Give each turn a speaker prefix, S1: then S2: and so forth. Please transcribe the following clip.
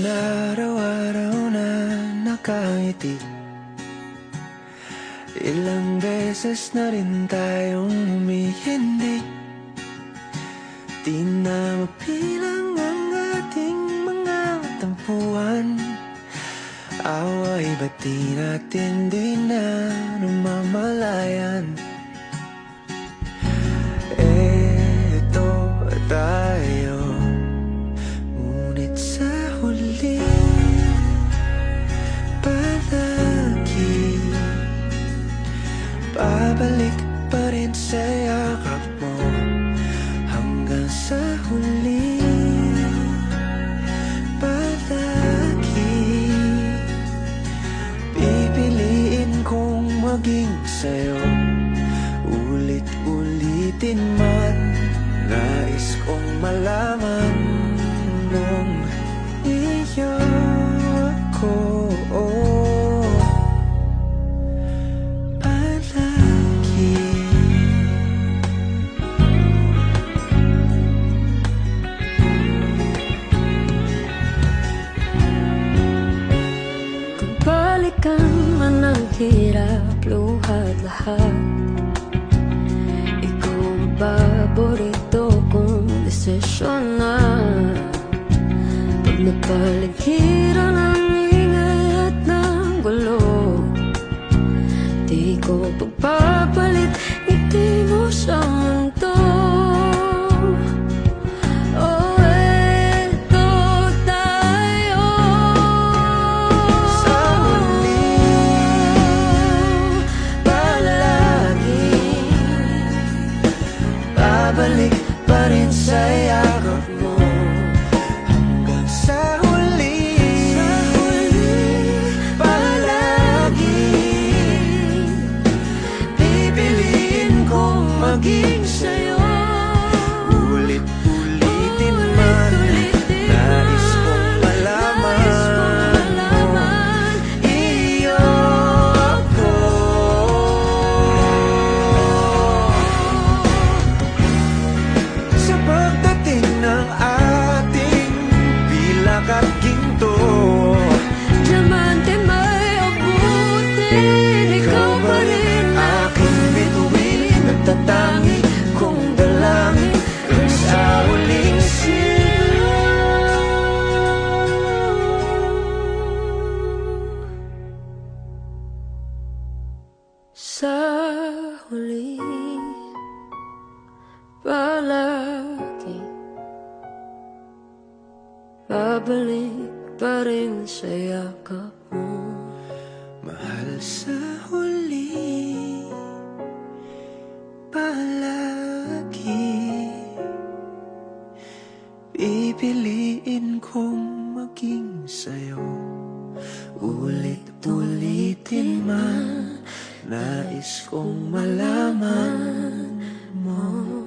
S1: Araw-araw na nakangiti. Ilang beses na rin tayong humihindi. Di na mapilang ang ating mga tampuhan. Away ba't di natin di na namamalayan? Eto tayo, ngunit sa huli palagi babalik pa rin sa yakap mo. Hanggang sa huli palagi pipiliin kong maging sa'yo. Ulit-ulitin man, nais kong malaman mong iyo ako.
S2: Balikan man ang hirap, luhat lahat. Ikaw ang paborito kong desisyon na. Pag napaligiran ang ingay at ng gulo, di ko pagpapalit ngiti mo sa mundo.
S1: Babalik pa rin sa yakap mo. Hanggang sa huli palagi pipiliin kong maging sa'yo. Ulit-ulitin man, nais kong malaman iyo ako. Sa pagdating ng ating pilak at ginto,
S2: diamante may abutin, ikaw pa rin
S1: aking bituin, nagtatangi kong dalangin hanggang sa huling silaw.
S2: Sa huli palagi babalik pa rin sa yakap mo.
S1: Mahal, sa huli palagi pipiliin kong maging sa'yo. Ulit-ulitin man, nais kong malaman mo.